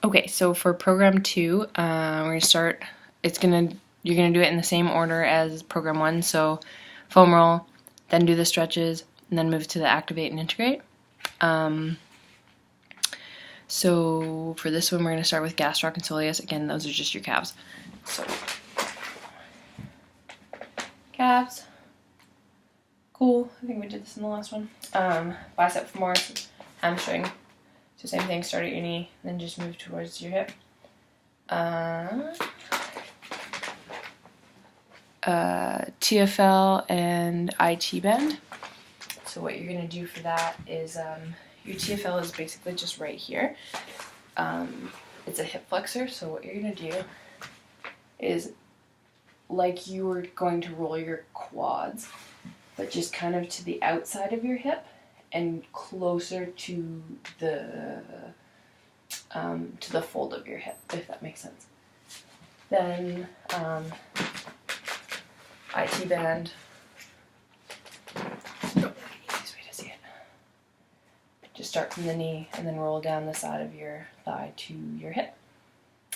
Okay, so for program 2, we're gonna start. You're gonna do it in the same order as program 1. So foam roll, then do the stretches, and then move to the activate and integrate. So for this one, we're gonna start with gastroc and soleus. Again, those are just your calves. So calves. Cool. I think we did this in the last one. Bicep femoris, hamstring. So same thing, start at your knee, then just move towards your hip. TFL and IT bend. So what you're going to do for that is your TFL is basically just right here. It's a hip flexor, so what you're going to do is like you were going to roll your quads, but just kind of to the outside of your hip and closer to the fold of your hip, if that makes sense. Then IT band. Easiest way to see it. Just start from the knee and then roll down the side of your thigh to your hip.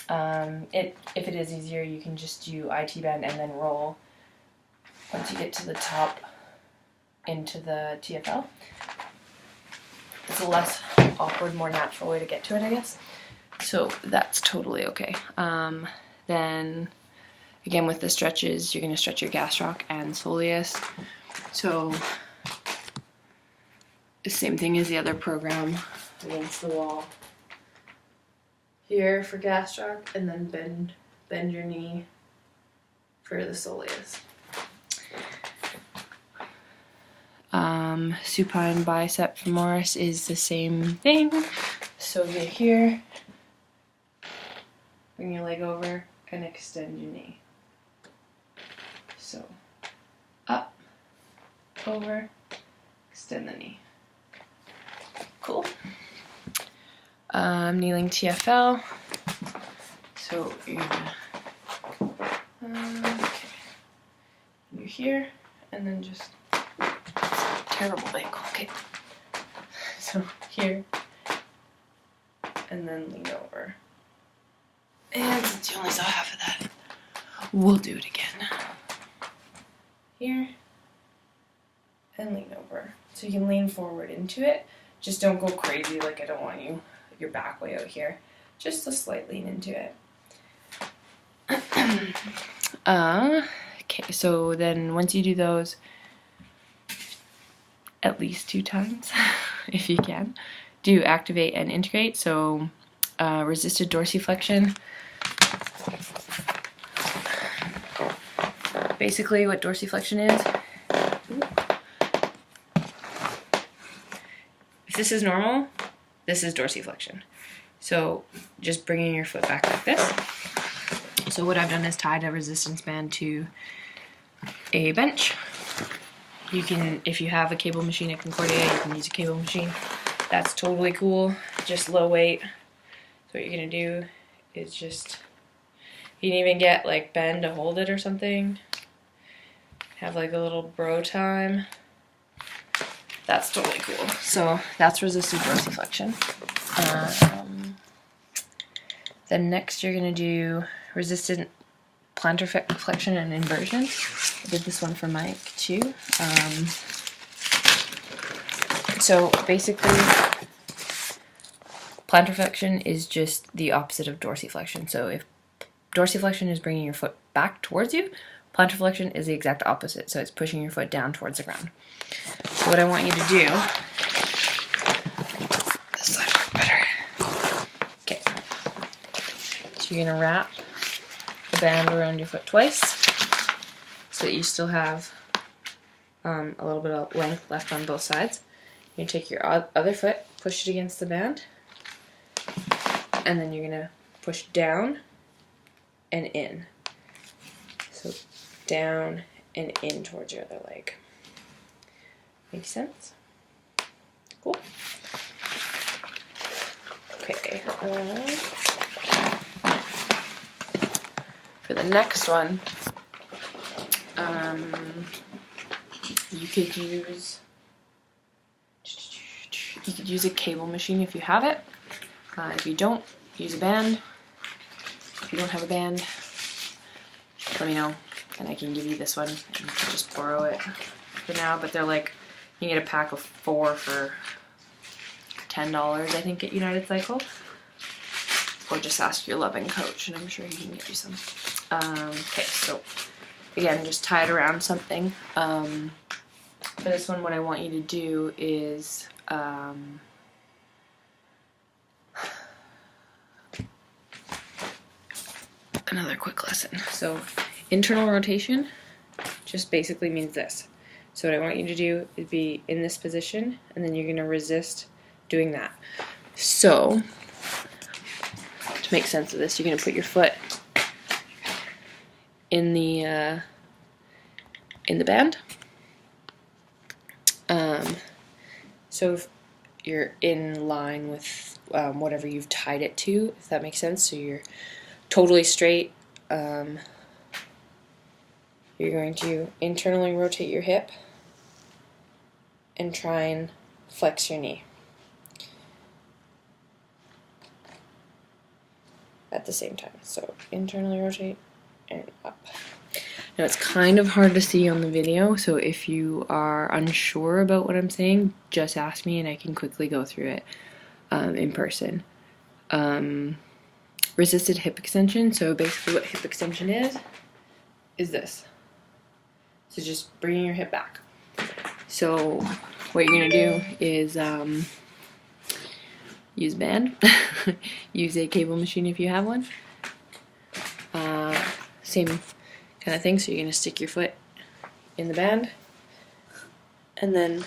If it is easier, you can just do IT band and then roll once you get to the top into the TFL. It's a less awkward, more natural way to get to it, I guess. So that's totally okay. Then again with the stretches, you're going to stretch your gastroc and soleus. So the same thing as the other program, against the wall. Here for gastroc, and then bend your knee for the soleus. Supine bicep femoris is the same thing. So get here, bring your leg over, and extend your knee. So up, over, extend the knee. Cool. Kneeling TFL. So you're gonna, okay. You're here, and then just terrible angle. Okay. So here, and then lean over. And since you only saw half of that, we'll do it again. Here, and lean over. So you can lean forward into it. Just don't go crazy, like I don't want your back way out here. Just a slight lean into it. Okay, so then once you do those, at least 2 times, if you can, do activate and integrate. So resisted dorsiflexion. Basically what dorsiflexion is, if this is normal, this is dorsiflexion. So just bringing your foot back like this. So what I've done is tied a resistance band to a bench. You can, if you have a cable machine at Concordia, you can use a cable machine. That's totally cool, just low weight. So what you're gonna do is just, you can even get like Ben to hold it or something. Have like a little bro time. That's totally cool. So that's resisted dorsiflexion. Then next you're gonna do resistant plantar flexion and inversion. I did this one for Mike too. So basically, plantar flexion is just the opposite of dorsiflexion. So if dorsiflexion is bringing your foot back towards you, plantar flexion is the exact opposite. So it's pushing your foot down towards the ground. So what I want you to do, this side works better. Okay. So you're gonna wrap the band around your foot twice, so that you still have a little bit of length left on both sides. You're gonna take your other foot, push it against the band, and then you're gonna push down and in. So down and in towards your other leg. Makes sense? Cool. Okay. For the next one, you could use a cable machine if you have it. If you don't, use a band. If you don't have a band, let me know, and I can give you this one and just borrow it for now. But they're like, you can get a pack of 4 for $10, I think, at United Cycle. Or just ask your loving coach, and I'm sure he can get you some. Okay, so again, just tie it around something. For this one, what I want you to do is another quick lesson. So internal rotation just basically means this. So what I want you to do is be in this position, and then you're going to resist doing that. So to make sense of this, you're going to put your foot in the band. So if you're in line with whatever you've tied it to, if that makes sense. So you're totally straight. You're going to internally rotate your hip and try and flex your knee at the same time. So internally rotate and up. Now it's kind of hard to see on the video, so if you are unsure about what I'm saying, just ask me and I can quickly go through it in person. Resisted hip extension, so basically what hip extension is this. So just bringing your hip back. So what you're going to do is use band, use a cable machine if you have one. Same kind of thing, so you're going to stick your foot in the band and then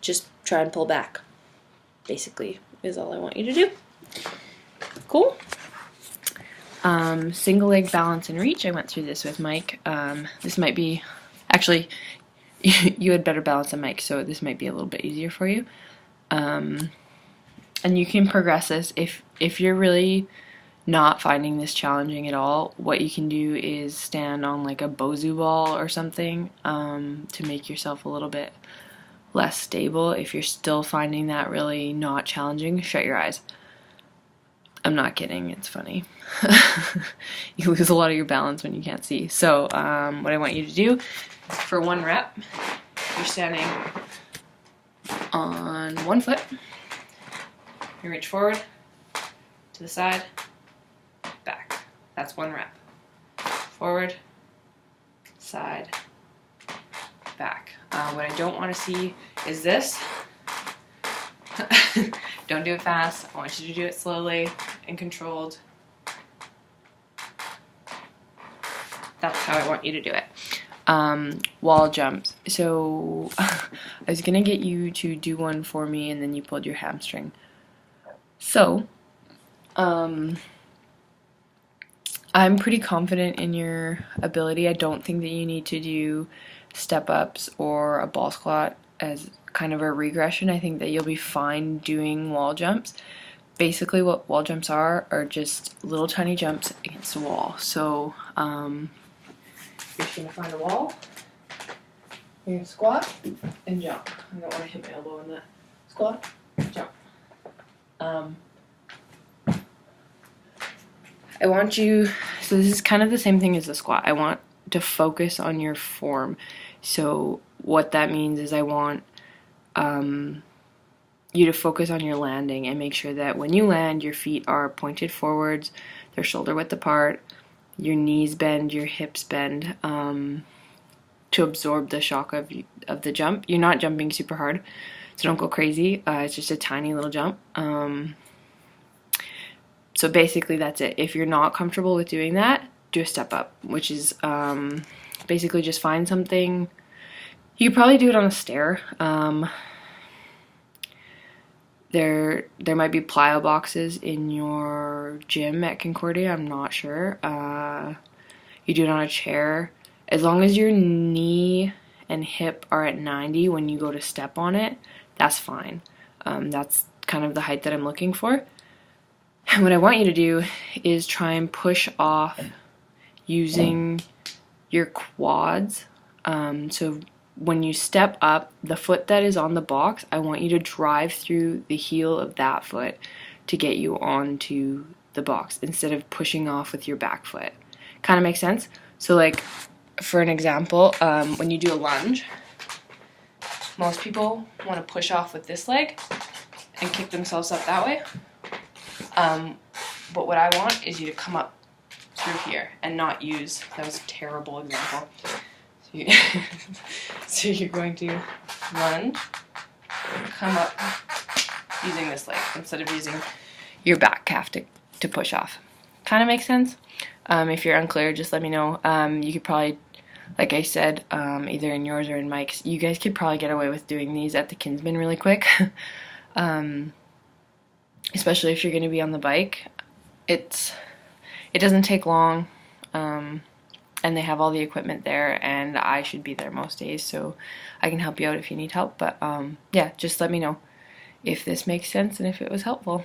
just try and pull back, basically, is all I want you to do. Cool. Single leg balance and reach, I went through this with Mike. This might be, actually, you had better balance than Mike, so this might be a little bit easier for you. And you can progress this if you're really not finding this challenging at all. What you can do is stand on like a Bozu ball or something to make yourself a little bit less stable. If you're still finding that really not challenging, shut your eyes. I'm not kidding, it's funny. You lose a lot of your balance when you can't see. So what I want you to do for 1 rep, you're standing on 1 foot. You reach forward, to the side, back. That's 1 rep. Forward, side, back. What I don't want to see is this. Don't do it fast. I want you to do it slowly and controlled. That's how I want you to do it. Wall jumps. So I was gonna get you to do one for me and then you pulled your hamstring. So I'm pretty confident in your ability. I don't think that you need to do step-ups or a ball squat as kind of a regression. I think that you'll be fine doing wall jumps. Basically what wall jumps are just little tiny jumps against a wall. So you're just going to find a wall, you're going to squat and jump. I don't want to hit my elbow in the squat, jump. I want you, so this is kind of the same thing as the squat. I want to focus on your form. So what that means is I want you to focus on your landing and make sure that when you land, your feet are pointed forwards, they're shoulder width apart, your knees bend, your hips bend, to absorb the shock of the jump. You're not jumping super hard, so don't go crazy. It's just a tiny little jump. So basically that's it. If you're not comfortable with doing that, do a step up, which is basically just find something. You could probably do it on a stair. There might be plyo boxes in your gym at Concordia, I'm not sure. You do it on a chair. As long as your knee and hip are at 90 when you go to step on it, that's fine. That's kind of the height that I'm looking for. And what I want you to do is try and push off using your quads. So when you step up, the foot that is on the box, I want you to drive through the heel of that foot to get you onto the box instead of pushing off with your back foot. Kind of makes sense? So like, for an example, when you do a lunge, most people want to push off with this leg and kick themselves up that way. But what I want is you to come up through here and not use, that was a terrible example. So you're going to lunge, come up using this leg instead of using your back calf to push off. Kind of makes sense? If you're unclear, just let me know. You could probably, like I said, either in yours or in Mike's, you guys could probably get away with doing these at the Kinsman really quick. Especially if you're going to be on the bike. It doesn't take long, and they have all the equipment there, and I should be there most days, so I can help you out if you need help. But yeah, just let me know if this makes sense and if it was helpful.